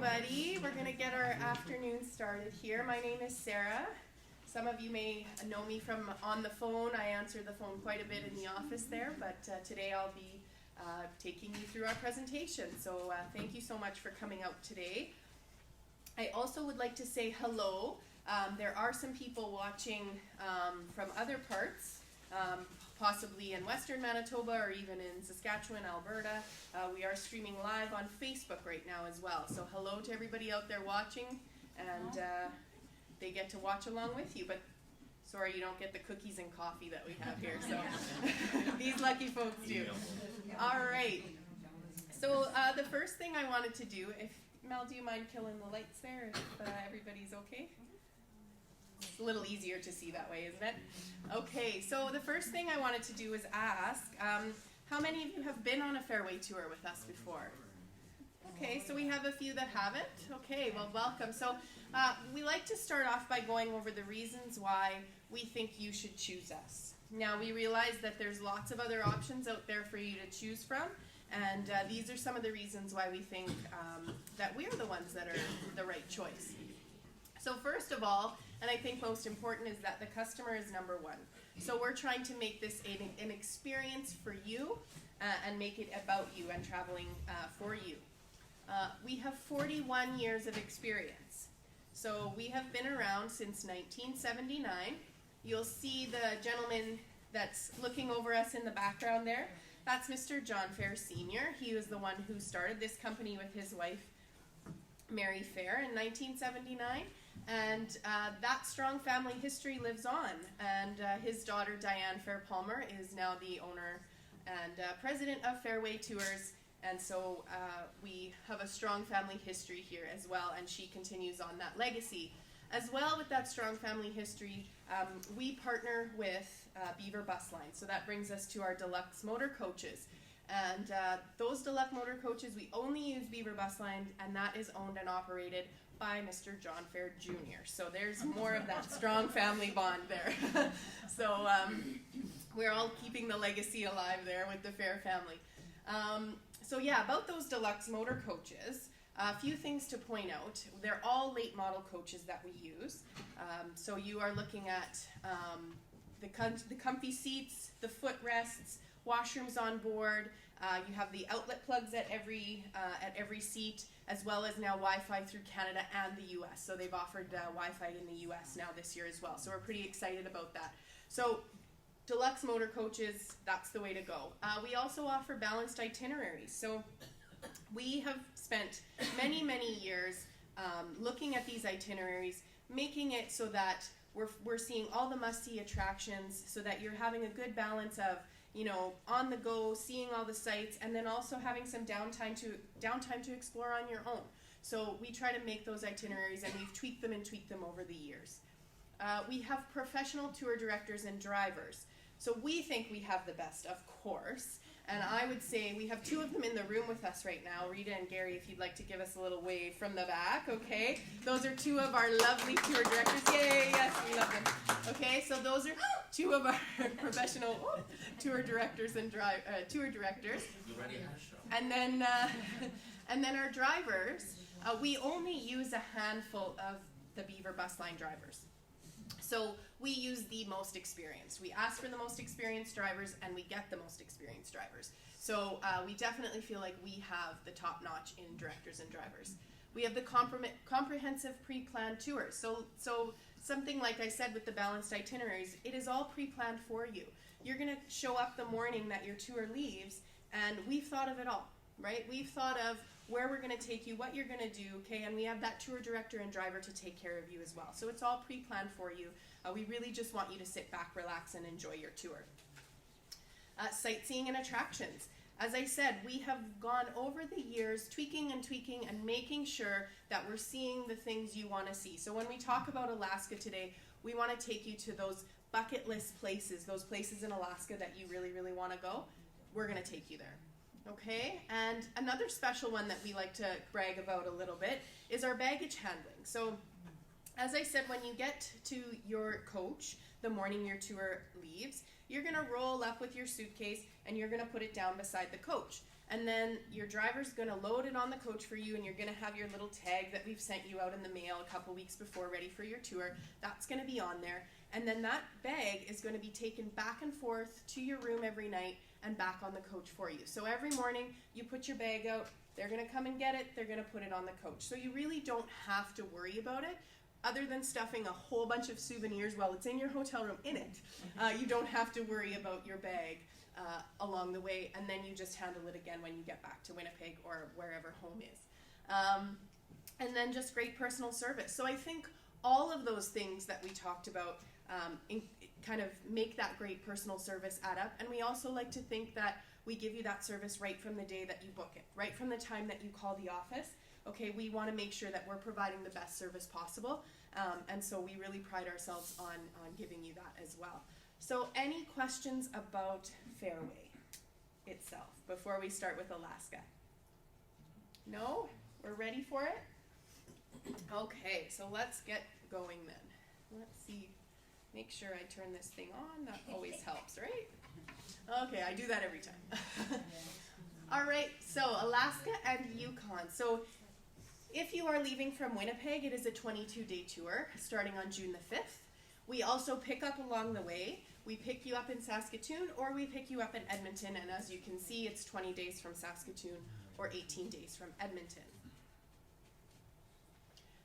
everybody. We're going to get our afternoon started here. My name is Sara. Some of you may know me from on the phone. I answer the phone quite a bit in the office there, but today I'll be taking you through our presentation. So thank you so much for coming out today. I also would like to say hello. There are some people watching from other parts, possibly in Western Manitoba or even in Saskatchewan, Alberta. We are streaming live on Facebook right now as well. So hello to everybody out there watching, and they get to watch along with you. But sorry, you don't get the cookies and coffee that we have here. So these lucky folks do. All right. So the first thing I wanted to do, if Mel, do you mind killing the lights there if everybody's okay? It's a little easier to see that way, isn't it? Okay, so the first thing I wanted to do is ask, how many of you have been on a Fehr-Way tour with us before? Okay, so we have a few that haven't. Okay, well, welcome. So we like to start off by going over the reasons why we think you should choose us. Now, we realize that there's lots of other options out there for you to choose from, and these are some of the reasons why we think that we're the ones that are the right choice. So first of all, and I think most important, is that the customer is number one. So we're trying to make this an experience for you and make it about you and traveling for you. We have 41 years of experience. So we have been around since 1979. You'll see the gentleman that's looking over us in the background there. That's Mr. John Fehr Sr. He was the one who started this company with his wife, Mary Fehr, in 1979. And that strong family history lives on. And his daughter, Diane Fehr Palmer, is now the owner and president of Fehr-Way Tours. And so we have a strong family history here as well, and she continues on that legacy. As well, with that strong family history, we partner with Beaver Bus Line. So that brings us to our deluxe motor coaches. And those deluxe motor coaches, we only use Beaver Bus Line, and that is owned and operated by Mr. John Fehr Jr. So there's more of that strong family bond there. So we're all keeping the legacy alive there with the Fehr family. So yeah, about those deluxe motor coaches, a few things to point out. They're all late model coaches that we use. So you are looking at the comfy seats, the footrests, washrooms on board. You have the outlet plugs at every seat, as well as now Wi-Fi through Canada and the U.S. So they've offered Wi-Fi in the U.S. now this year as well. So we're pretty excited about that. So deluxe motor coaches, that's the way to go. We also offer balanced itineraries. So we have spent many, many years looking at these itineraries, making it so that we're seeing all the must-see attractions, so that you're having a good balance of, you know, on the go, seeing all the sites, and then also having some downtime to explore on your own. So we try to make those itineraries, and we've tweaked them over the years. We have professional tour directors and drivers. So we think we have the best, of course. And I would say we have two of them in the room with us right now. Rita and Gary, if you'd like to give us a little wave from the back, okay? Those are two of our lovely tour directors. Yay, yes, we love them. Okay, so those are two of our professional tour directors and tour directors. And then our drivers, we only use a handful of the Beaver Bus Line drivers. So we use the most experienced. We ask for the most experienced drivers, and we get the most experienced drivers. So we definitely feel like we have the top-notch in directors and drivers. We have the comprehensive pre-planned tours. So something like I said with the balanced itineraries, it is all pre-planned for you. You're going to show up the morning that your tour leaves, and we've thought of it all, right? We've thought of where we're going to take you, what you're going to do, okay? And we have that tour director and driver to take care of you as well. So it's all pre-planned for you. We really just want you to sit back, relax, and enjoy your tour. Sightseeing and attractions. As I said, we have gone over the years tweaking and making sure that we're seeing the things you want to see. So when we talk about Alaska today, we want to take you to those bucket list places, those places in Alaska that you really, really want to go. We're going to take you there. Okay, and another special one that we like to brag about a little bit is our baggage handling. So, as I said, when you get to your coach the morning your tour leaves, you're going to roll up with your suitcase and you're going to put it down beside the coach. And then your driver's going to load it on the coach for you, and you're going to have your little tag that we've sent you out in the mail a couple weeks before, ready for your tour. That's going to be on there. And then that bag is going to be taken back and forth to your room every night and back on the coach for you. So every morning you put your bag out, they're going to come and get it, they're going to put it on the coach. So you really don't have to worry about it. Other than stuffing a whole bunch of souvenirs while it's in your hotel room in it, you don't have to worry about your bag along the way, and then you just handle it again when you get back to Winnipeg or wherever home is. And then just great personal service. So I think all of those things that we talked about kind of make that great personal service add up. And we also like to think that we give you that service right from the day that you book it, right from the time that you call the office. Okay, we want to make sure that we're providing the best service possible. And so we really pride ourselves on giving you that as well. So any questions about Fehr-Way itself before we start with Alaska? No? We're ready for it? Okay, so let's get going then. Let's see. Make sure I turn this thing on. That always helps, right? Okay, I do that every time. All right, so Alaska and Yukon. So if you are leaving from Winnipeg, it is a 22-day tour starting on June the 5th. We also pick up along the way. We pick you up in Saskatoon or we pick you up in Edmonton, and as you can see, it's 20 days from Saskatoon or 18 days from Edmonton.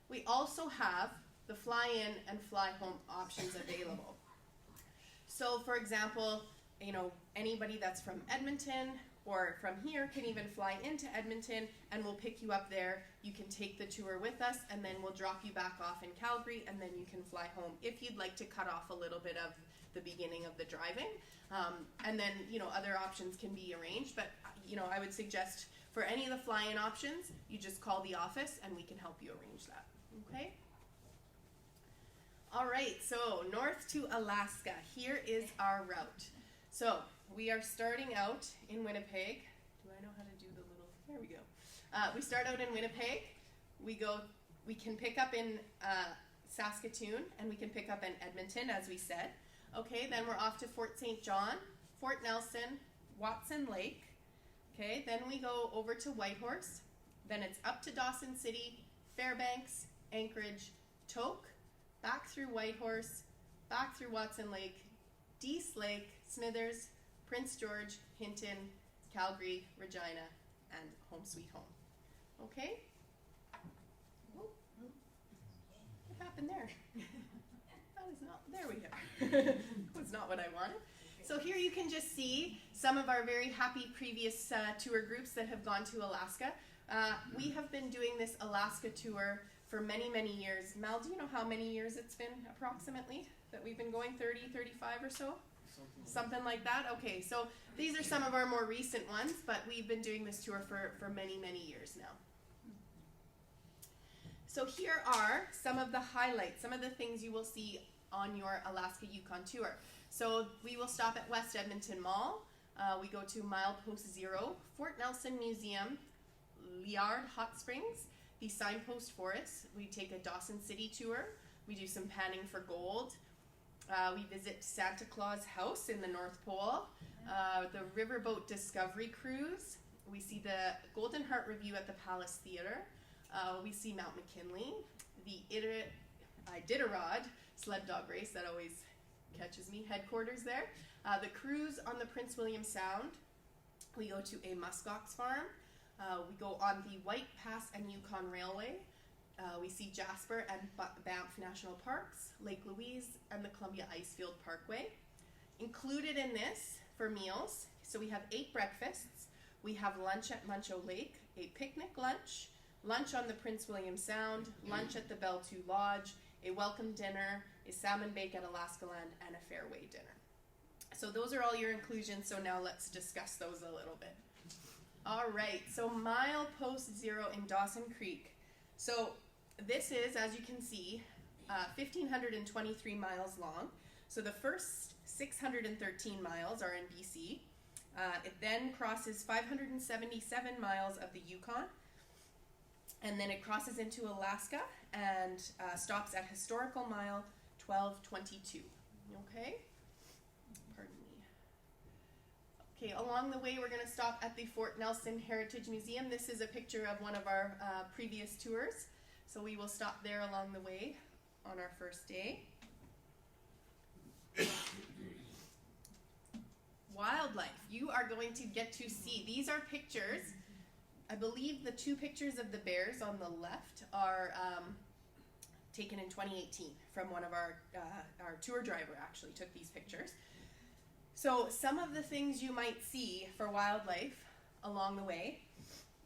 We also have the fly-in and fly-home options available. So for example, anybody that's from Edmonton or from here can even fly into Edmonton, and we'll pick you up there. You can take the tour with us, and then we'll drop you back off in Calgary, and then you can fly home if you'd like to cut off a little bit of the beginning of the driving. And then, other options can be arranged, but, I would suggest for any of the fly-in options, you just call the office, and we can help you arrange that, okay? All right, so north to Alaska. Here is our route. So we are starting out in Winnipeg. Do I know how to do the little, there we go. We start out in Winnipeg. We can pick up in Saskatoon, and we can pick up in Edmonton, as we said. Okay, then we're off to Fort St. John, Fort Nelson, Watson Lake. Okay, then we go over to Whitehorse. Then it's up to Dawson City, Fairbanks, Anchorage, Tok, back through Whitehorse, back through Watson Lake, Dease Lake, Smithers, Prince George, Hinton, Calgary, Regina, and home sweet home. Okay? Oh, what happened there? That is not, there we go. That's not what I wanted. So here you can just see some of our very happy previous tour groups that have gone to Alaska. We have been doing this Alaska tour for many, many years. Mal, do you know how many years it's been approximately that we've been going? 30, 35 or so? Something like that? Okay, so these are some of our more recent ones, but we've been doing this tour for many, many years now. So here are some of the highlights, some of the things you will see on your Alaska Yukon tour. So we will stop at West Edmonton Mall. We go to Milepost Zero, Fort Nelson Museum, Liard Hot Springs, the Signpost Forest. We take a Dawson City tour. We do some panning for gold. We visit Santa Claus House in the North Pole, the Riverboat Discovery Cruise. We see the Golden Heart Review at the Palace Theatre. We see Mount McKinley, the Iditarod sled dog race, that always catches me, headquarters there. The cruise on the Prince William Sound. We go to a muskox farm. We go on the White Pass and Yukon Railway. We see Jasper and Banff National Parks, Lake Louise, and the Columbia Icefield Parkway. Included in this for meals, so we have 8 breakfasts. We have lunch at Muncho Lake, a picnic lunch, lunch on the Prince William Sound, lunch at the Belle Two Lodge, a welcome dinner, a salmon bake at Alaska Land, and a Fehr-Way dinner. So those are all your inclusions, so now let's discuss those a little bit. All right, so Milepost Zero in Dawson Creek. So this is, as you can see, 1,523 miles long. So the first 613 miles are in BC. It then crosses 577 miles of the Yukon, and then it crosses into Alaska and stops at historical mile 1222. Okay? Pardon me. Okay, along the way we're going to stop at the Fort Nelson Heritage Museum. This is a picture of one of our previous tours. So we will stop there along the way on our first day. Wildlife. You are going to get to see. These are pictures. I believe the two pictures of the bears on the left are taken in 2018 from one of our tour driver actually took these pictures. So some of the things you might see for wildlife along the way,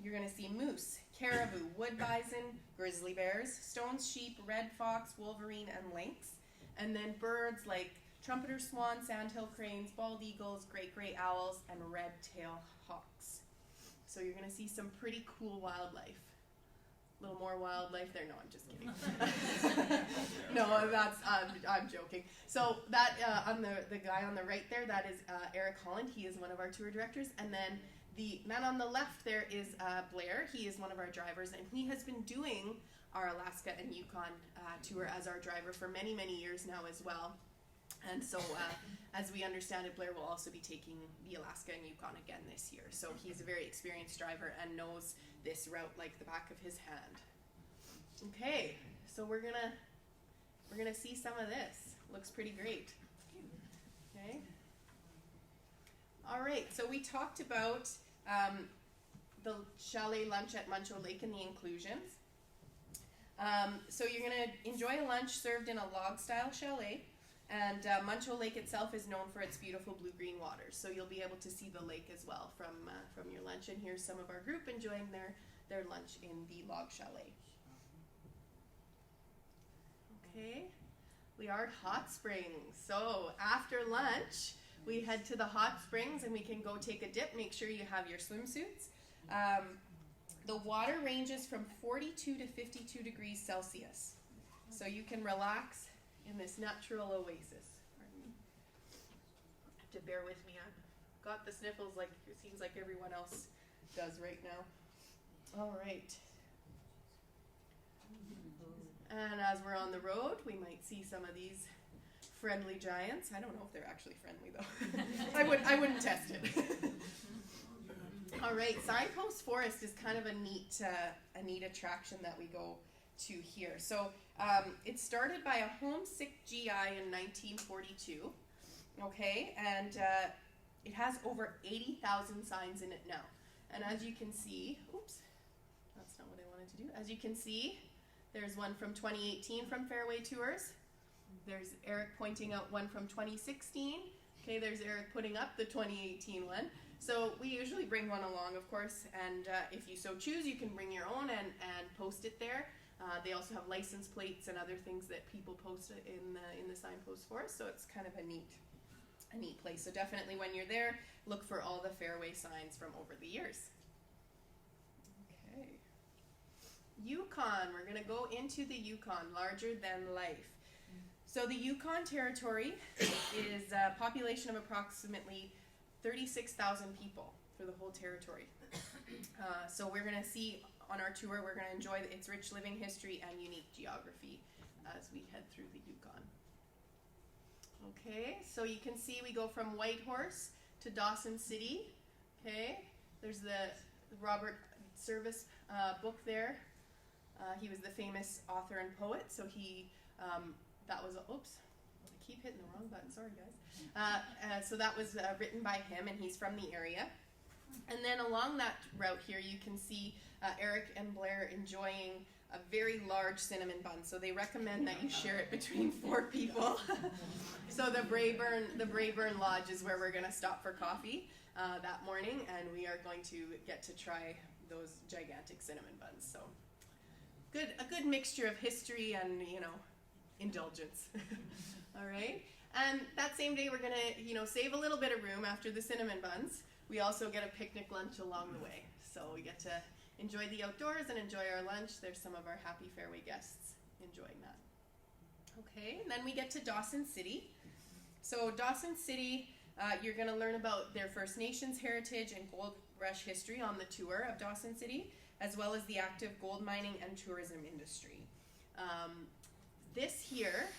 you're going to see moose, caribou, wood bison, grizzly bears, stone sheep, red fox, wolverine, and lynx. And then birds like trumpeter swan, sandhill cranes, bald eagles, great gray owls, and red-tailed hawks. So you're going to see some pretty cool wildlife. A little more wildlife there. No, I'm just kidding. No, that's I'm joking. So that on the guy on the right there, that is Eric Holland. He is one of our tour directors. And then the man on the left there is Blair. He is one of our drivers, and he has been doing our Alaska and Yukon tour as our driver for many, many years now as well. And so, as we understand it, Blair will also be taking the Alaska and Yukon again this year. So he's a very experienced driver and knows this route like the back of his hand. Okay, so we're gonna see some of this. Looks pretty great. Okay. All right. So we talked about the chalet lunch at Muncho Lake and the inclusions. So you're gonna enjoy a lunch served in a log-style chalet. And Muncho Lake itself is known for its beautiful blue-green waters, so you'll be able to see the lake as well from your lunch. And here's some of our group enjoying their lunch in the log chalet. Okay, we are at Hot Springs. So after lunch, we head to the hot springs and we can go take a dip. Make sure you have your swimsuits. The water ranges from 42 to 52 degrees Celsius, so you can relax in this natural oasis. Pardon me. Have to bear with me. I've got the sniffles like it seems like everyone else does right now. All right. And as we're on the road, we might see some of these friendly giants. I don't know if they're actually friendly though. I wouldn't test it. All right, Signpost Forest is kind of a neat attraction that we go to here. So it started by a homesick GI in 1942, okay, and it has over 80,000 signs in it now. And as you can see, oops, that's not what I wanted to do. As you can see, there's one from 2018 from Fehr-Way Tours. There's Eric pointing out one from 2016. Okay, there's Eric putting up the 2018 one. So we usually bring one along, of course, and if you so choose, you can bring your own and post it there. They also have license plates and other things that people post in the Signpost Forest, so it's kind of a neat place. So definitely when you're there, look for all the Fehr-Way signs from over the years. Okay. Yukon, we're going to go into the Yukon, larger than life. So the Yukon Territory is a population of approximately 36,000 people for the whole territory. So we're going to see on our tour, we're going to enjoy its rich living history and unique geography as we head through the Yukon. Okay, so you can see we go from Whitehorse to Dawson City. Okay, there's the Robert Service book there. He was the famous author and poet, so he, that was, oops, I keep hitting the wrong button, sorry guys. So that was written by him, and he's from the area. And then along that route here, you can see Eric and Blair enjoying a very large cinnamon bun. So they recommend that you share it between 4 people. So the Braeburn Lodge is where we're going to stop for coffee that morning, and we are going to get to try those gigantic cinnamon buns. So a good mixture of history and, indulgence. All right. And that same day, we're going to, save a little bit of room after the cinnamon buns. We also get a picnic lunch along the way. So we get to enjoy the outdoors and enjoy our lunch. There's some of our happy Fehr-Way guests enjoying that. Okay, and then we get to Dawson City. So Dawson City, you're going to learn about their First Nations heritage and gold rush history on the tour of Dawson City, as well as the active gold mining and tourism industry. This here,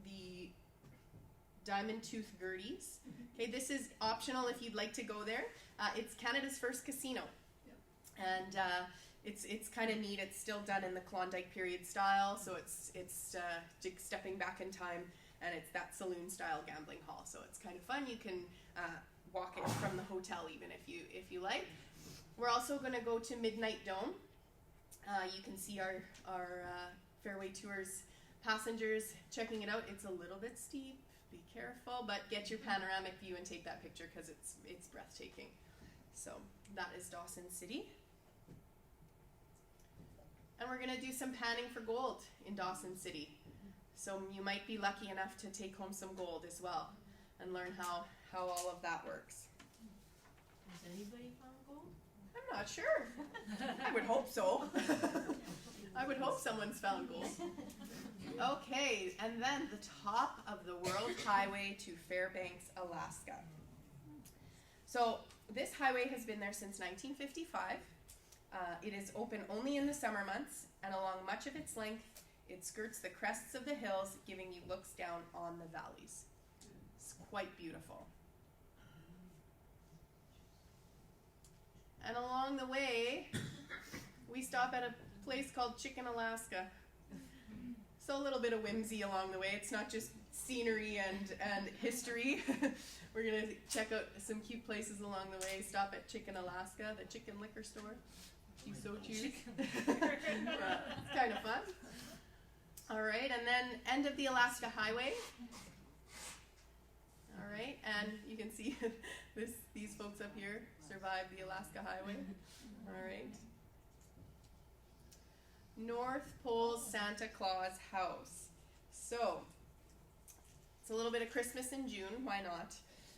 the diamond tooth Gertie's. Okay, this is optional if you'd like to go there. It's Canada's first casino. And it's kind of neat. It's still done in the Klondike period style, so it's stepping back in time, and it's that saloon style gambling hall. So it's kind of fun. You can walk it from the hotel even if you like. We're also going to go to Midnight Dome. You can see our Fehr-Way Tours passengers checking it out. It's a little bit steep. Be careful, but get your panoramic view and take that picture because it's breathtaking. So that is Dawson City. And we're going to do some panning for gold in Dawson City. So you might be lucky enough to take home some gold as well and learn how all of that works. Has anybody found gold? I'm not sure. I would hope so. I would hope someone's found gold. Okay, and then the top of the World Highway to Fairbanks, Alaska. So this highway has been there since 1955. It is open only in the summer months, and along much of its length, it skirts the crests of the hills, giving you looks down on the valleys. It's quite beautiful. And along the way, we stop at a place called Chicken, Alaska. So a little bit of whimsy along the way. It's not just scenery and history. We're going to check out some cute places along the way. Stop at Chicken, Alaska, the chicken liquor store, if you so choose. It's kind of fun. All right, and then end of the Alaska Highway. All right, and you can see these folks up here survived the Alaska Highway. All right. North Pole Santa Claus House. So, it's a little bit of Christmas in June, why not?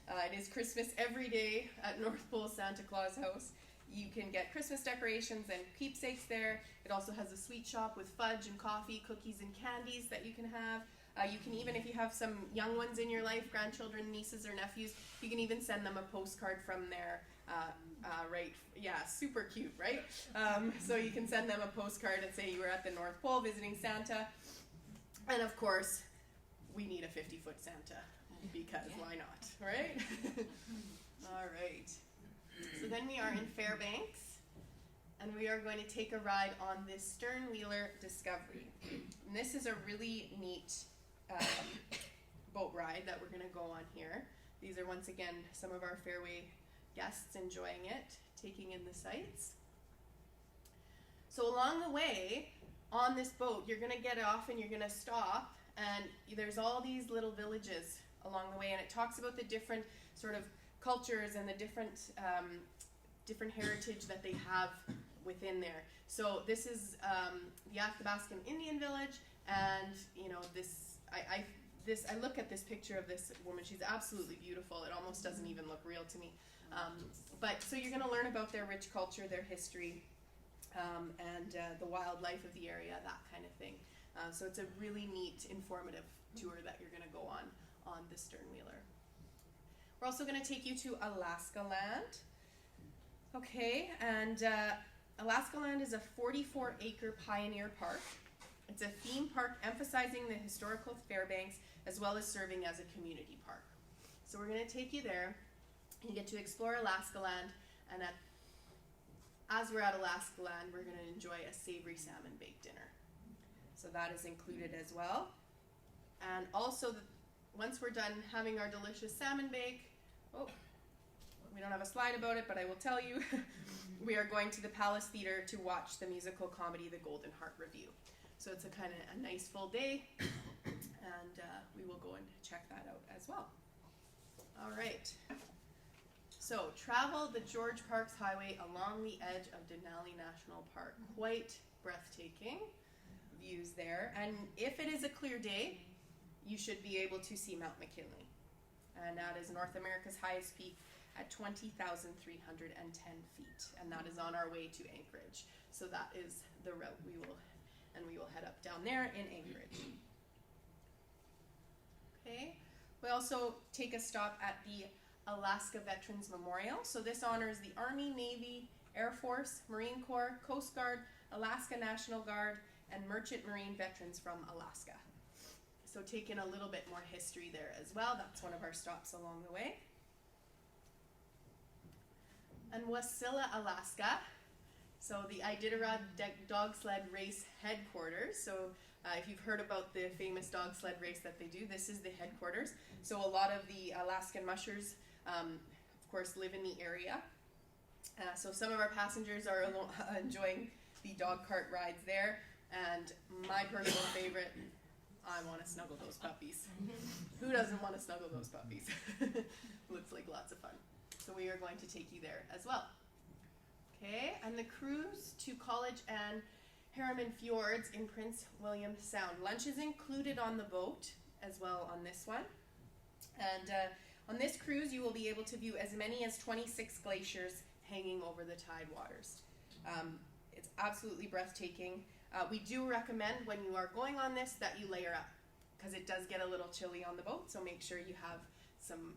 It is Christmas every day at North Pole Santa Claus House. You can get Christmas decorations and keepsakes there. It also has a sweet shop with fudge and coffee, cookies and candies that you can have. You can even, if you have some young ones in your life, grandchildren, nieces or nephews, you can even send them a postcard from there. Right, yeah, super cute, right? So you can send them a postcard and say you were at the North Pole visiting Santa. And of course, we need a 50-foot Santa, because why not, right? All right. So then we are in Fairbanks, and we are going to take a ride on this Sternwheeler Discovery. And this is a really neat boat ride that we're going to go on here. These are, once again, some of our Fehr-Way guests enjoying it, taking in the sights. So along the way, on this boat, you're going to get off and you're going to stop, and there's all these little villages along the way, and it talks about the different sort of cultures and the different heritage that they have within there. So this is the Athabascan Indian village, and you know I look at this picture of this woman. She's absolutely beautiful. It almost doesn't even look real to me. But so you're going to learn about their rich culture, their history, and the wildlife of the area, that kind of thing. So it's a really neat, informative tour that you're going to go on the Sternwheeler. We're also going to take you to Alaska Land. Okay, and Alaska Land is a 44-acre pioneer park. It's a theme park emphasizing the historical Fairbanks as well as serving as a community park. So we're going to take you there. You get to explore Alaska Land, and as we're at Alaska Land, we're going to enjoy a savory salmon baked dinner. So that is included as well. And also, once we're done having our delicious salmon bake, we don't have a slide about it, but I will tell you, we are going to the Palace Theatre to watch the musical comedy The Golden Heart Review. So it's a kind of a nice full day, and we will go and check that out as well. All right. So travel the George Parks Highway along the edge of Denali National Park. Quite breathtaking views there. And if it is a clear day, you should be able to see Mount McKinley. And that is North America's highest peak at 20,310 feet. And that is on our way to Anchorage. So that is the route we will head up down there in Anchorage. Okay. We also take a stop at the Alaska Veterans Memorial. So this honors the Army, Navy, Air Force, Marine Corps, Coast Guard, Alaska National Guard, and Merchant Marine veterans from Alaska. So take in a little bit more history there as well. That's one of our stops along the way. And Wasilla, Alaska. So the Iditarod dog sled race headquarters. So if you've heard about the famous dog sled race that they do, this is the headquarters. So a lot of the Alaskan mushers, of course, live in the area. So some of our passengers are enjoying the dog cart rides there. And my personal favorite, I want to snuggle those puppies. Who doesn't want to snuggle those puppies? Looks like lots of fun. So we are going to take you there as well. Okay, and the cruise to College and Harriman Fjords in Prince William Sound. Lunch is included on the boat as well on this one. And on this cruise, you will be able to view as many as 26 glaciers hanging over the tide waters. It's absolutely breathtaking. We do recommend when you are going on this that you layer up, because it does get a little chilly on the boat, so make sure you have some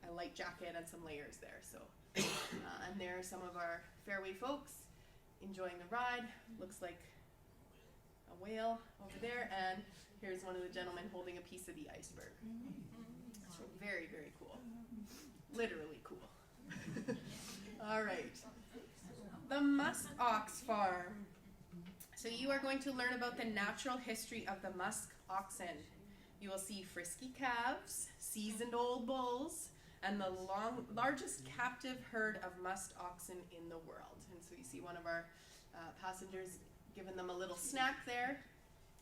a light jacket and some layers there. So, and there are some of our Fehr-Way folks enjoying the ride. Looks like a whale over there, and here's one of the gentlemen holding a piece of the iceberg. So very, very cool. Literally cool. All right. The Musk Ox Farm. So you are going to learn about the natural history of the musk oxen. You will see frisky calves, seasoned old bulls, and the largest captive herd of musk oxen in the world. And so you see one of our passengers giving them a little snack there.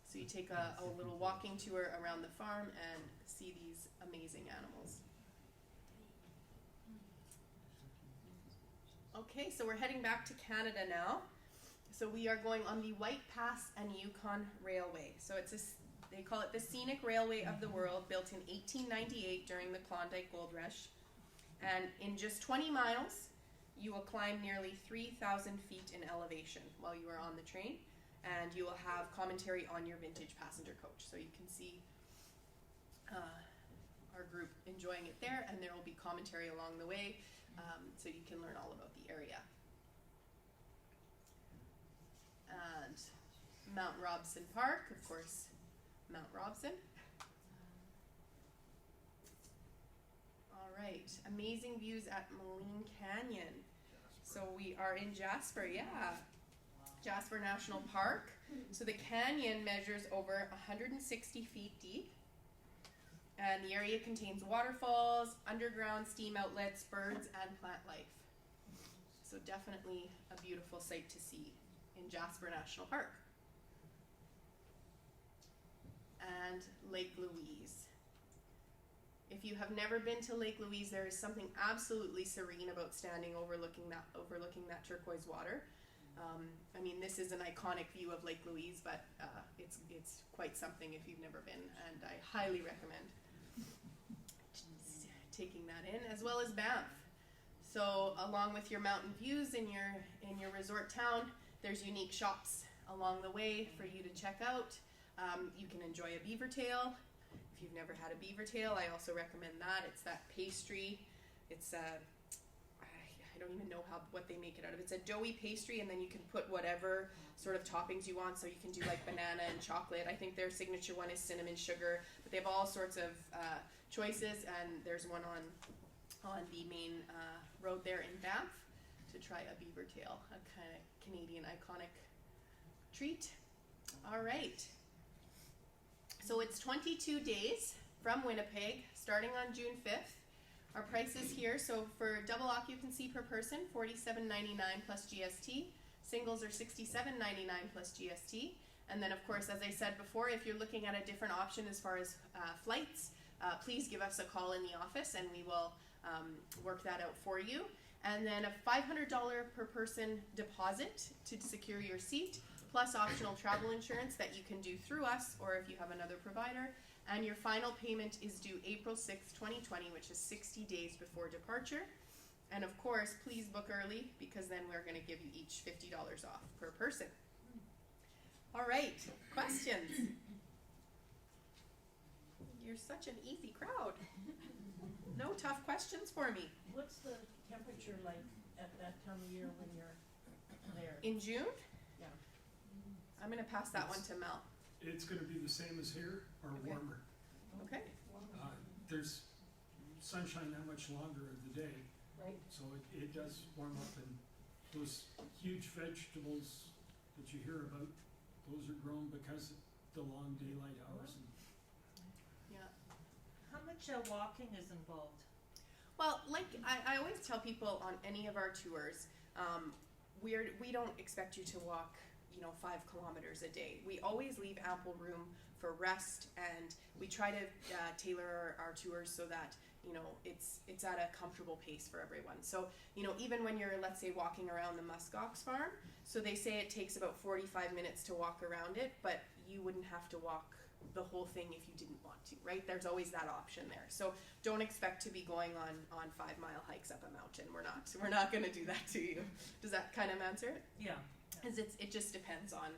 So you take a little walking tour around the farm and see these amazing animals. Okay, so we're heading back to Canada now. So we are going on the White Pass and Yukon Railway. So they call it the scenic railway of the world, built in 1898 during the Klondike Gold Rush. And in just 20 miles, you will climb nearly 3,000 feet in elevation while you are on the train. And you will have commentary on your vintage passenger coach. So you can see our group enjoying it there, and there will be commentary along the way, so you can learn all about the area. And Mount Robson Park, of course, Mount Robson. All right, amazing views at Moline Canyon. So we are in Jasper, yeah. Jasper National Park. So the canyon measures over 160 feet deep, and the area contains waterfalls, underground steam outlets, birds, and plant life. So definitely a beautiful sight to see in Jasper National Park. And Lake Louise. If you have never been to Lake Louise, there is something absolutely serene about standing overlooking that turquoise water. I mean, this is an iconic view of Lake Louise, but it's quite something if you've never been, and I highly recommend taking that in, as well as Banff. So along with your mountain views in your resort town, there's unique shops along the way for you to check out. You can enjoy a beaver tail. If you've never had a beaver tail, I also recommend that. It's that pastry. It's I don't even know what they make it out of. It's a doughy pastry, and then you can put whatever sort of toppings you want. So you can do like banana and chocolate. I think their signature one is cinnamon sugar, but they have all sorts of choices, and there's one on the main road there in Banff to try a beaver tail, a kind of Canadian iconic treat. All right. So it's 22 days from Winnipeg, starting on June 5th. Our prices here, so for double occupancy per person, $47.99 plus GST. Singles are $67.99 plus GST. And then, of course, as I said before, if you're looking at a different option as far as flights, please give us a call in the office, and we will work that out for you. And then a $500 per person deposit to secure your seat, plus optional travel insurance that you can do through us, or if you have another provider. And your final payment is due April 6, 2020, which is 60 days before departure. And of course, please book early, because then we're going to give you each $50 off per person. All right, questions? You're such an easy crowd. No tough questions for me. What's the temperature like at that time of year when you're there? In June? Yeah. I'm going to pass that one to Mel. It's gonna be the same as here, or Okay. warmer. Okay. There's sunshine that much longer of the day, Right. so it does warm up, and those huge vegetables that you hear about, those are grown because of the long daylight hours. And Yeah. How much walking is involved? Well, like I always tell people on any of our tours, we don't expect you to walk, 5 kilometers a day. We always leave ample room for rest, and we try to tailor our tours so that it's at a comfortable pace for everyone. So even when you're, let's say, walking around the muskox farm, so they say it takes about 45 minutes to walk around it, but you wouldn't have to walk the whole thing if you didn't want to, right? There's always that option there. So don't expect to be going on 5-mile hikes up a mountain. We're not going to do that to you. Does that kind of answer it? Yeah. Because it just depends on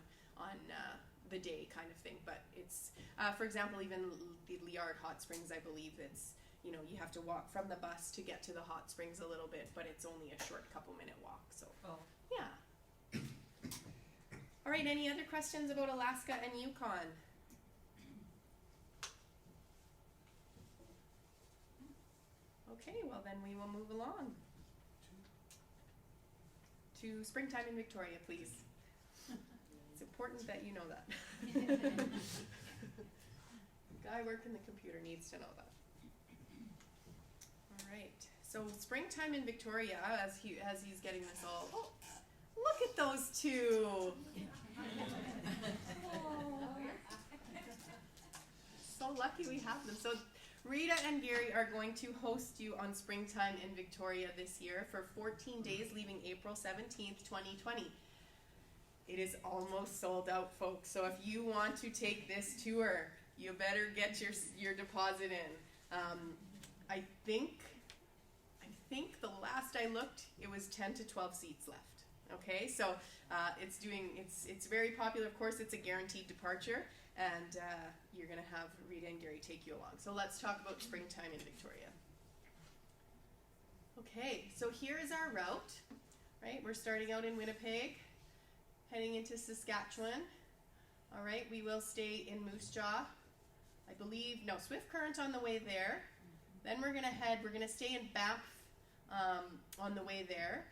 the day kind of thing. But it's for example, even the Liard Hot Springs, I believe it's you have to walk from the bus to get to the hot springs a little bit, but it's only a short couple minute walk. So yeah. All right. Any other questions about Alaska and Yukon? Okay, well then we will move along to springtime in Victoria, please. It's important that you know that. The guy working the computer needs to know that. All right, so springtime in Victoria, as he's getting this all. Oh, look at those two. So lucky we have them. So Rita and Gary are going to host you on Springtime in Victoria this year for 14 days, leaving April 17th, 2020. It is almost sold out, folks. So if you want to take this tour, you better get your deposit in. I think the last I looked, it was 10 to 12 seats left. Okay, so it's very popular. Of course, it's a guaranteed departure. And you're going to have Rita and Gary take you along. So let's talk about springtime in Victoria. Okay, so here is our route, right? We're starting out in Winnipeg, heading into Saskatchewan. All right, we will stay in Moose Jaw. I believe, no, Swift Current on the way there. Then we're going to stay in Banff on the way there.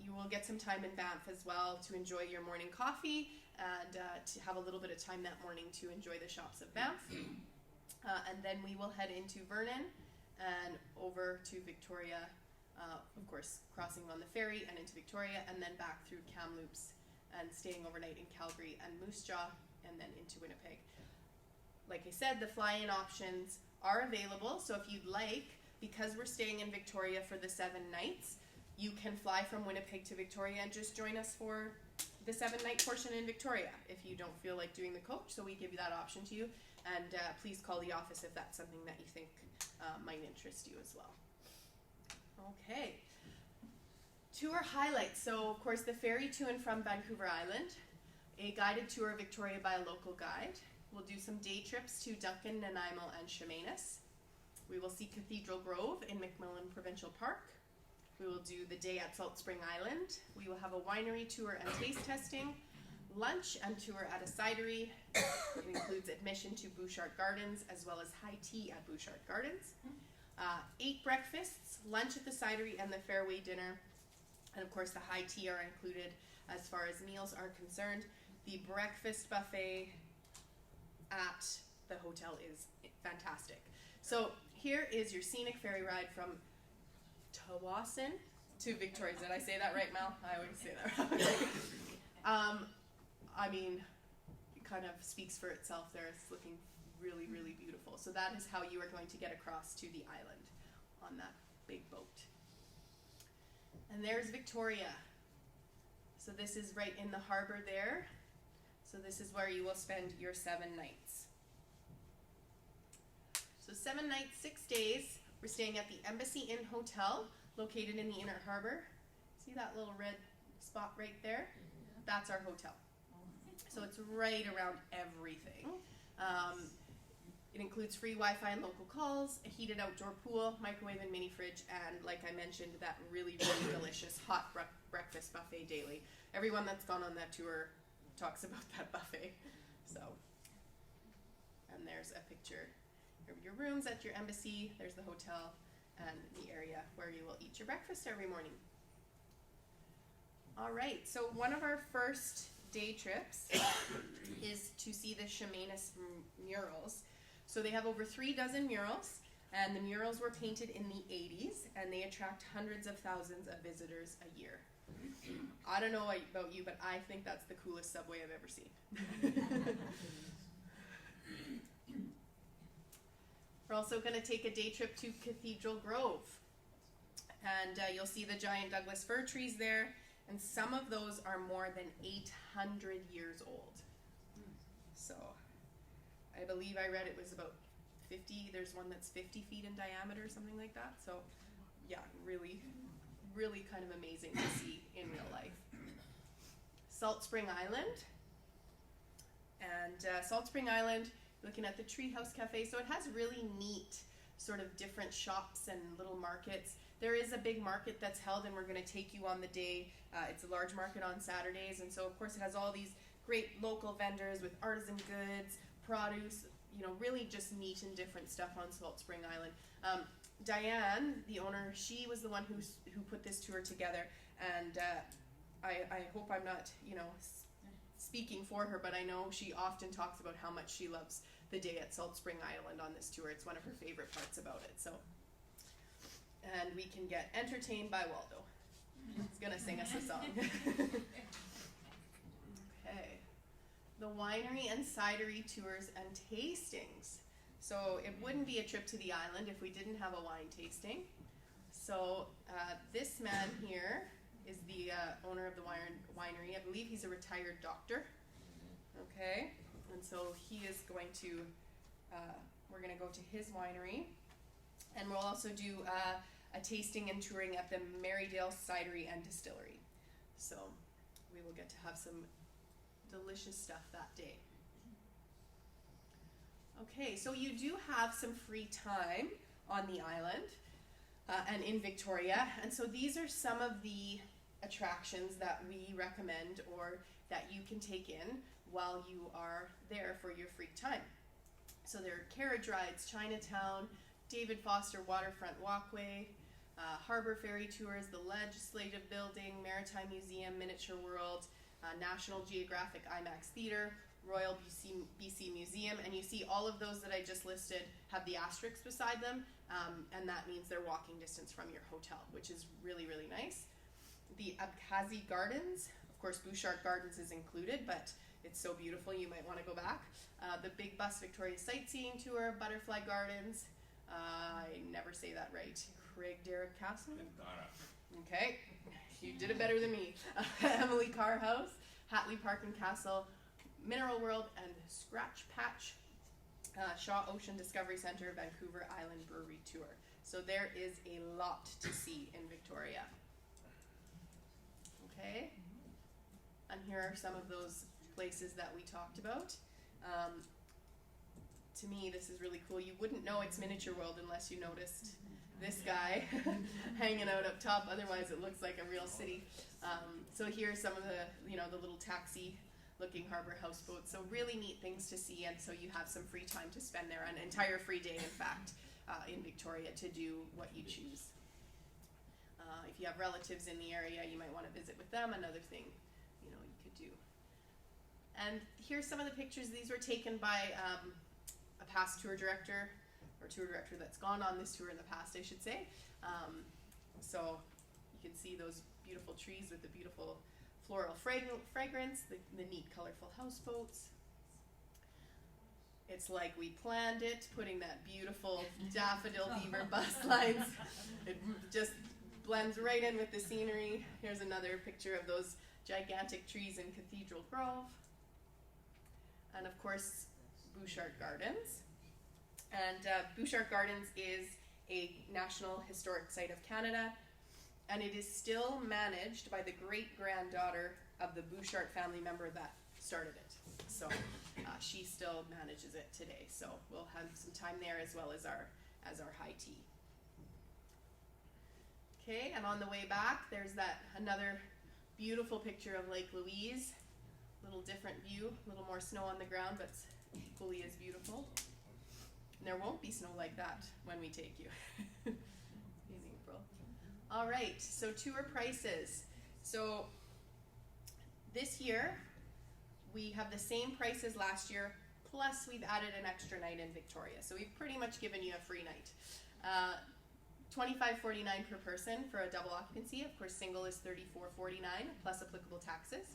You will get some time in Banff as well to enjoy your morning coffee and to have a little bit of time that morning to enjoy the shops of Banff. And then we will head into Vernon and over to Victoria, of course, crossing on the ferry and into Victoria, and then back through Kamloops and staying overnight in Calgary and Moose Jaw, and then into Winnipeg. Like I said, the fly-in options are available, so if you'd like, because we're staying in Victoria for the 7 nights, you can fly from Winnipeg to Victoria and just join us for the 7-night portion in Victoria if you don't feel like doing the coach. So we give you that option to you, and please call the office if that's something that you think might interest you as well. Okay. Tour highlights. So of course the ferry to and from Vancouver Island, a guided tour of Victoria by a local guide. We'll do some day trips to Duncan, Nanaimo, and Chemainus. We will see Cathedral Grove in McMillan Provincial Park. We will do the day at Salt Spring Island. We will have a winery tour and taste testing, lunch and tour at a cidery. It includes admission to Bouchard Gardens as well as high tea at Bouchard Gardens. 8 breakfasts, lunch at the cidery, and the Fehr-Way dinner. And of course the high tea are included as far as meals are concerned. The breakfast buffet at the hotel is fantastic. So here is your scenic ferry ride from Tawasin to Victoria. Did I say that right, Mel? I always say that right. I mean, it kind of speaks for itself there. It's looking really, really beautiful. So that is how you are going to get across to the island on that big boat. And there's Victoria. So this is right in the harbor there. So this is where you will spend your 7 nights. So 7 nights, 6 days. We're staying at the Embassy Inn Hotel, located in the Inner Harbor. See that little red spot right there? That's our hotel. So it's right around everything. It includes free Wi-Fi and local calls, a heated outdoor pool, microwave and mini fridge, and like I mentioned, that really, really delicious hot breakfast buffet daily. Everyone that's gone on that tour talks about that buffet. So, and there's a picture of your rooms at your embassy. There's the hotel and the area where you will eat your breakfast every morning. All right, so one of our first day trips is to see the Chemainus murals. So they have over 3 dozen murals, and the murals were painted in the 80s, and they attract hundreds of thousands of visitors a year. I don't know about you, but I think that's the coolest subway I've ever seen. We're also going to take a day trip to Cathedral Grove, and you'll see the giant Douglas fir trees there, and some of those are more than 800 years old. So I believe I read it was about 50, there's one that's 50 feet in diameter, something like that. So yeah, really, really kind of amazing to see in real life. Salt Spring Island. And Salt Spring Island, looking at the Treehouse Cafe, so it has really neat sort of different shops and little markets. There is a big market that's held, and we're going to take you on the day. It's a large market on Saturdays, and so of course it has all these great local vendors with artisan goods, produce, you know, really just neat and different stuff on Salt Spring Island. Diane, the owner, she was the one who put this tour together, and I hope I'm not, you know, speaking for her, but I know she often talks about how much she loves the day at Salt Spring Island on this tour. It's one of her favorite parts about it. So, and we can get entertained by Waldo. He's gonna sing us a song. Okay, the winery and cidery tours and tastings. So it wouldn't be a trip to the island if we didn't have a wine tasting. So this man here is the owner of the winery. I believe he's a retired doctor. Okay, and so he is going to, we're going to go to his winery, and we'll also do a tasting and touring at the Marydale Cidery and Distillery. So we will get to have some delicious stuff that day. Okay, so you do have some free time on the island and in Victoria, and so these are some of the attractions that we recommend or that you can take in while you are there for your free time. So there are carriage rides, Chinatown, David Foster Waterfront Walkway, Harbor Ferry tours, the Legislative Building, Maritime Museum, Miniature World, National Geographic IMAX Theatre, Royal BC Museum, and you see all of those that I just listed have the asterisks beside them, and that means they're walking distance from your hotel, which is really, really nice. The Abkhazi Gardens, of course Bouchard Gardens is included, but it's so beautiful you might want to go back. The Big Bus Victoria Sightseeing Tour, Butterfly Gardens, I never say that right, Craigdarroch Castle? Okay, you did it better than me. Emily Carr House, Hatley Park and Castle, Mineral World, and Scratch Patch, Shaw Ocean Discovery Centre, Vancouver Island Brewery Tour. So there is a lot to see in Victoria. Okay, and here are some of those places that we talked about. To me, this is really cool. You wouldn't know it's Miniature World unless you noticed this guy hanging out up top. Otherwise, it looks like a real city. So here's some of the, you know, the little taxi-looking harbor houseboats. So really neat things to see, and so you have some free time to spend there, an entire free day, in fact, in Victoria to do what you choose. If you have relatives in the area, you might want to visit with them. Another thing, you know, you could do. And here's some of the pictures. These were taken by a past tour director, or tour director that's gone on this tour in the past, I should say. So you can see those beautiful trees with the beautiful floral fragrance, the neat colorful houseboats. It's like we planned it, putting that beautiful daffodil beaver bus lines. It just blends right in with the scenery. Here's another picture of those gigantic trees in Cathedral Grove. And of course, Bouchard Gardens. And Bouchard Gardens is a National Historic Site of Canada, and it is still managed by the great-granddaughter of the Bouchard family member that started it. So she still manages it today. So we'll have some time there as well as our high tea. Okay, and on the way back, there's another beautiful picture of Lake Louise little different view, a little more snow on the ground, but equally as beautiful. And there won't be snow like that when we take you in April. All right, so tour prices. So this year we have the same price as last year, plus we've added an extra night in Victoria. So we've pretty much given you a free night. $25.49 per person for a double occupancy. Of course, single is $34.49 plus applicable taxes.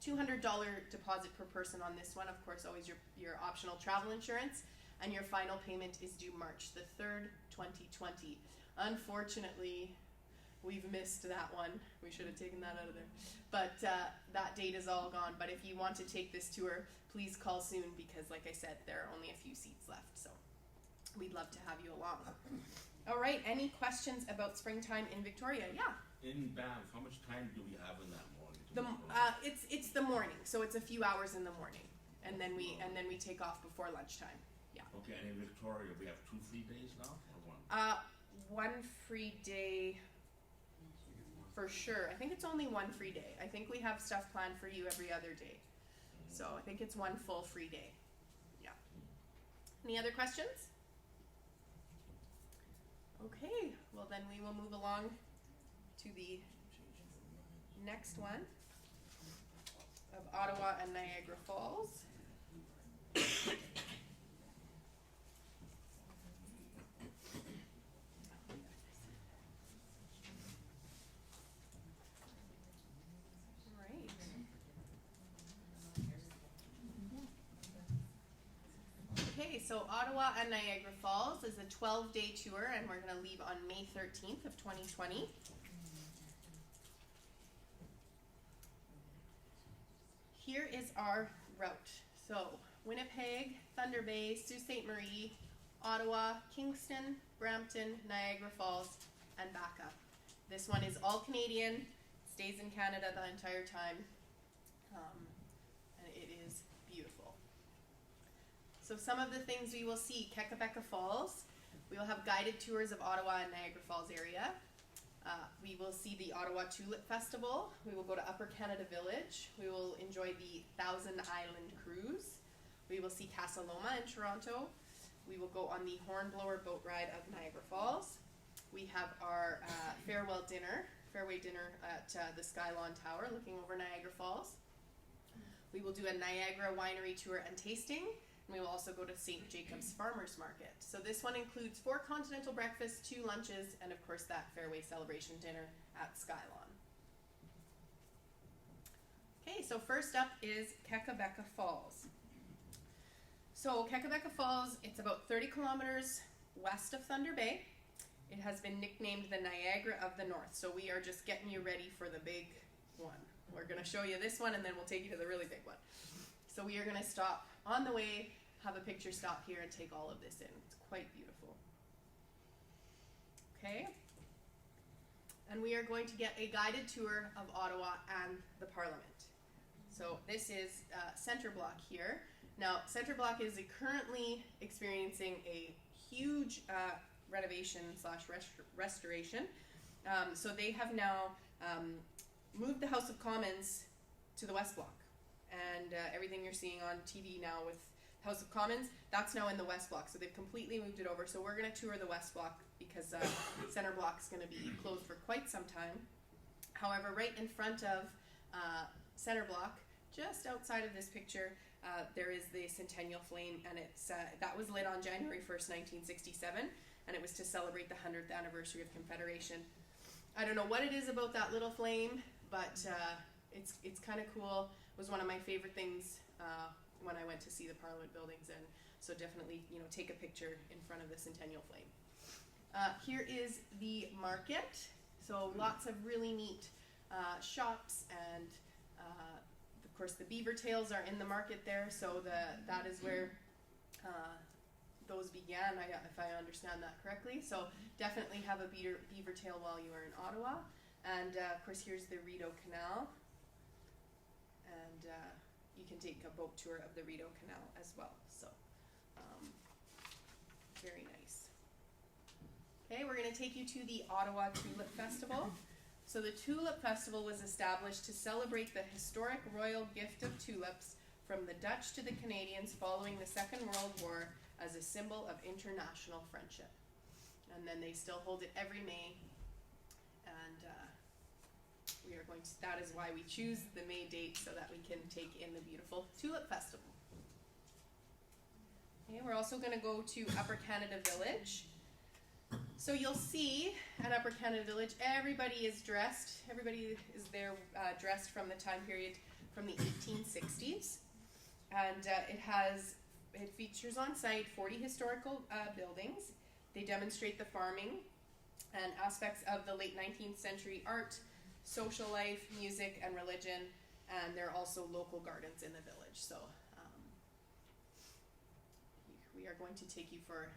$200 deposit per person on this one. Of course, always your optional travel insurance. And your final payment is due March the 3rd, 2020. Unfortunately, we've missed that one. We should have taken that out of there. But that date is all gone. But if you want to take this tour, please call soon because, like I said, there are only a few seats left. So we'd love to have you along. All right, any questions about springtime in Victoria? Yeah. In Banff, how much time do we have in that morning? It's the morning, so it's a few hours in the morning, and then we take off before lunchtime. Yeah. Okay, and in Victoria, we have 2 free days now, or one? One free day for sure. I think it's only one free day. I think we have stuff planned for you every other day, so I think it's one full free day. Yeah. Any other questions? Okay, well then we will move along to the next one of Ottawa and Niagara Falls. Right. Okay, so Ottawa and Niagara Falls is a 12-day tour, and we're going to leave on May 13th of 2020. Here is our route. So Winnipeg, Thunder Bay, Sault Ste. Marie, Ottawa, Kingston, Brampton, Niagara Falls, and back up. This one is all Canadian, stays in Canada the entire time, and it is beautiful. So some of the things we will see: Kekabeka Falls. We will have guided tours of Ottawa and Niagara Falls area. We will see the Ottawa Tulip Festival. We will go to Upper Canada Village. We will enjoy the Thousand Island Cruise. We will see Casa Loma in Toronto. We will go on the Hornblower boat ride of Niagara Falls. We have our Fehr-Way dinner at the Skylon Tower looking over Niagara Falls. We will do a Niagara winery tour and tasting. And we will also go to St. Jacob's Farmers Market. So this one includes 4 continental breakfasts, 2 lunches, and of course that Fehr-Way celebration dinner at Skylon. Okay, so first up is Kekabeka Falls. So Kekabeka Falls, it's about 30 kilometers west of Thunder Bay. It has been nicknamed the Niagara of the North. So we are just getting you ready for the big one. We're going to show you this one and then we'll take you to the really big one. So we are going to stop on the way, have a picture stop here, and take all of this in. It's quite beautiful. Okay? And we are going to get a guided tour of Ottawa and the Parliament. So this is Centre Block here. Now, Centre Block is currently experiencing a huge renovation / restoration. So they have now moved the House of Commons to the West Block. And everything you're seeing on TV now with House of Commons, that's now in the West Block. So they've completely moved it over. So we're going to tour the West Block because Centre Block's going to be closed for quite some time. However, right in front of Centre Block, just outside of this picture, there is the Centennial Flame, and it's that was lit on January 1st, 1967, and it was to celebrate the 100th anniversary of Confederation. I don't know what it is about that little flame, but it's kind of cool. It was one of my favorite things when I went to see the Parliament buildings, and so definitely, take a picture in front of the Centennial Flame. Here is the market. So lots of really neat shops, and of course the beaver tails are in the market there. So that is where those began, if I understand that correctly. So definitely have a beaver tail while you are in Ottawa. And of course here's the Rideau Canal. And you can take a boat tour of the Rideau Canal as well. So very nice. Okay, we're going to take you to the Ottawa Tulip Festival. So the Tulip Festival was established to celebrate the historic royal gift of tulips from the Dutch to the Canadians following the Second World War as a symbol of international friendship. And then they still hold it every May. And we are going to, that is why we choose the May date, so that we can take in the beautiful Tulip Festival. Okay, we're also going to go to Upper Canada Village. So you'll see at Upper Canada Village, everybody is dressed. Everybody is there dressed from the time period from the 1860s. And it features on site 40 historical buildings. They demonstrate the farming and aspects of the late 19th century art, social life, music, and religion. And there are also local gardens in the village. So we are going to take you for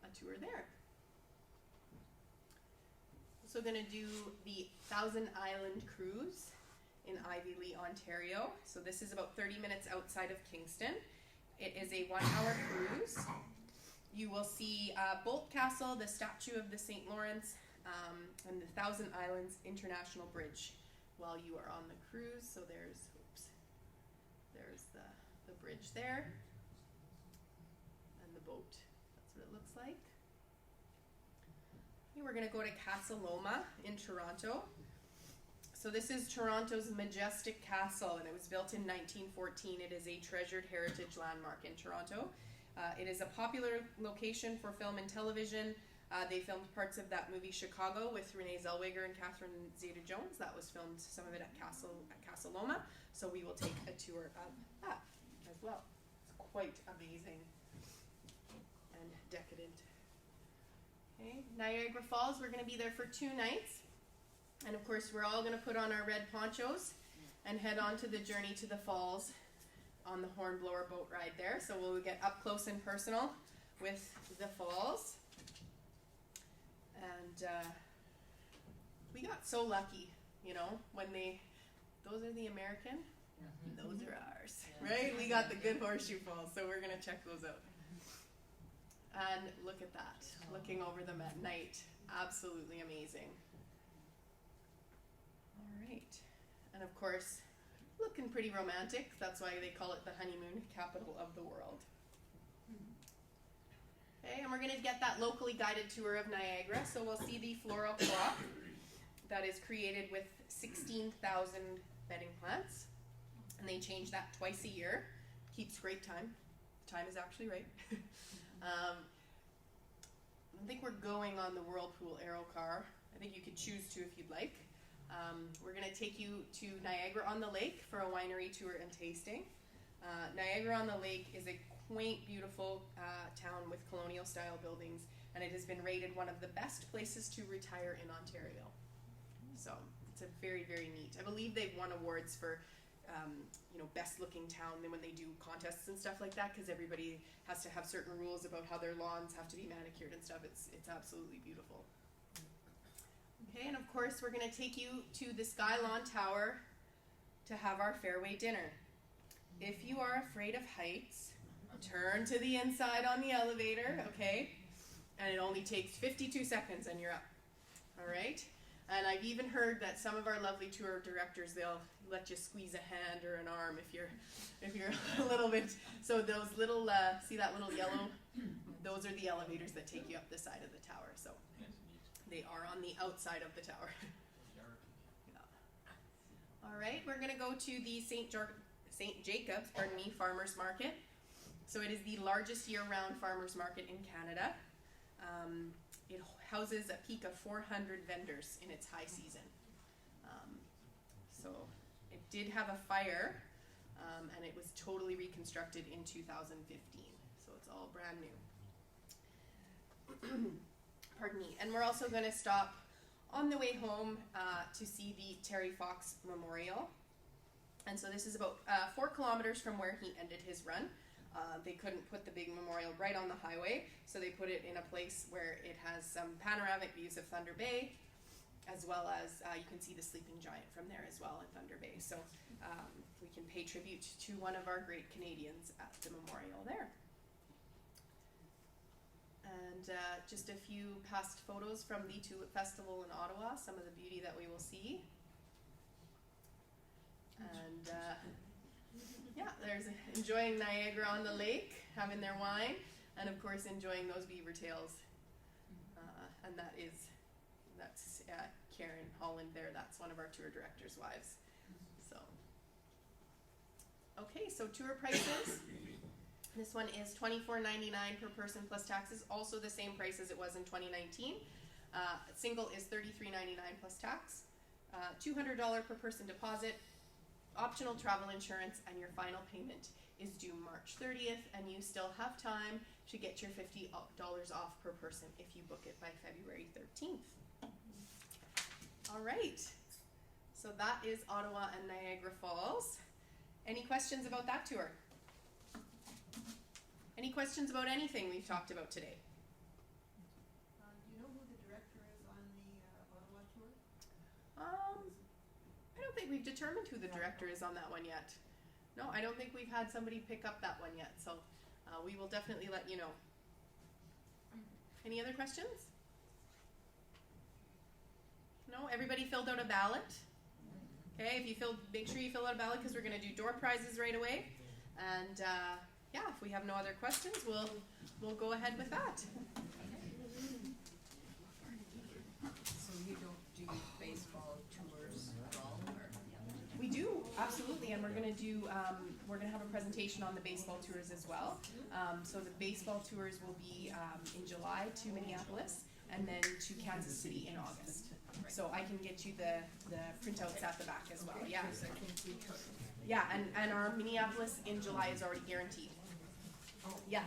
a tour there. Also going to do the Thousand Island Cruise in Ivy-Lee, Ontario. So this is about 30 minutes outside of Kingston. It is a 1-hour cruise. You will see Bolt Castle, the statue of the St. Lawrence, and the Thousand Islands International Bridge while you are on the cruise. So there's the bridge there, and the boat. That's what it looks like. Okay, we're going to go to Casa Loma in Toronto. So this is Toronto's majestic castle, and it was built in 1914. It is a treasured heritage landmark in Toronto. It is a popular location for film and television. They filmed parts of that movie Chicago with Renee Zellweger and Catherine Zeta-Jones. That was filmed, some of it at Casa Loma. So we will take a tour of that as well. It's quite amazing and decadent. Okay, Niagara Falls, we're going to be there for 2 nights. And of course, we're all going to put on our red ponchos and head on to the journey to the falls on the Hornblower boat ride there. So we'll get up close and personal with the falls. And we got so lucky, you know, when those are the American, those are ours, right? We got the good horseshoe falls, so we're going to check those out. And look at that, looking over them at night, absolutely amazing. All right, and of course, looking pretty romantic. That's why they call it the honeymoon capital of the world. Okay, and we're going to get that locally guided tour of Niagara. So we'll see the floral clock that is created with 16,000 bedding plants. And they change that twice a year. Keeps great time. The time is actually right. I think we're going on the Whirlpool Aero car. I think you could choose to if you'd like. We're going to take you to Niagara on the Lake for a winery tour and tasting. Niagara on the Lake is a quaint, beautiful town with colonial style buildings, and it has been rated one of the best places to retire in Ontario. So it's a very, very neat. I believe they've won awards for best looking town when they do contests and stuff like that, because everybody has to have certain rules about how their lawns have to be manicured and stuff. It's absolutely beautiful. Okay, and of course we're going to take you to the Sky Lawn Tower to have our Fehr-Way dinner. If you are afraid of heights, turn to the inside on the elevator, okay? And it only takes 52 seconds and you're up, all right? And I've even heard that some of our lovely tour directors, they'll let you squeeze a hand or an arm if you're a little bit. So those little, see that little yellow? Those are the elevators that take you up the side of the tower. So they are on the outside of the tower. Yeah. All right, we're going to go to the St. Jacobs, Farmers Market. So it is the largest year-round farmers market in Canada. It houses a peak of 400 vendors in its high season. So it did have a fire, and it was totally reconstructed in 2015. So it's all brand new. Pardon me. And we're also going to stop on the way home to see the Terry Fox Memorial. And so this is about 4 kilometers from where he ended his run. They couldn't put the big memorial right on the highway, so they put it in a place where it has some panoramic views of Thunder Bay, as well as you can see the sleeping giant from there as well in Thunder Bay. So we can pay tribute to one of our great Canadians at the memorial there. And And just a few past photos from the Tulip Festival in Ottawa, some of the beauty that we will see. And yeah, there's enjoying Niagara on the lake, having their wine, and of course enjoying those beaver tails. And that's Karen Holland there. That's one of our tour director's wives. So, okay, so tour prices. This one is $24.99 per person plus taxes, also the same price as it was in 2019. Single is $33.99 plus tax. $200 per person deposit, optional travel insurance, and your final payment is due March 30th, and you still have time to get your $50 off per person if you book it by February 13th. All right, so that is Ottawa and Niagara Falls. Any questions about that tour? Any questions about anything we've talked about today? Do you know who the director is on the Ottawa tour? I don't think we've determined who the director is on that one yet. No, I don't think we've had somebody pick up that one yet, so we will definitely let you know. Any other questions? No? Everybody filled out a ballot? Okay, make sure you fill out a ballot because we're going to do door prizes right away. And yeah, if we have no other questions, we'll go ahead with that. So you don't do baseball tours at all, or? We do, absolutely, and we're gonna have a presentation on the baseball tours as well. So the baseball tours will be in July to Minneapolis, and then to Kansas City in August. So I can get you the printouts at the back as well. Yeah. Yeah, and our Minneapolis in July is already guaranteed. Yeah,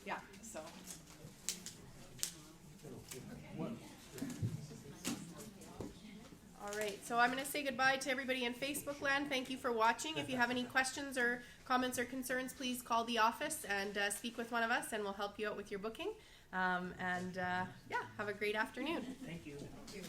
yeah. So. All right, so I'm going to say goodbye to everybody in Facebook land. Thank you for watching. If you have any questions or comments or concerns, please call the office and speak with one of us, and we'll help you out with your booking. Yeah, have a great afternoon. Thank you. Thank you.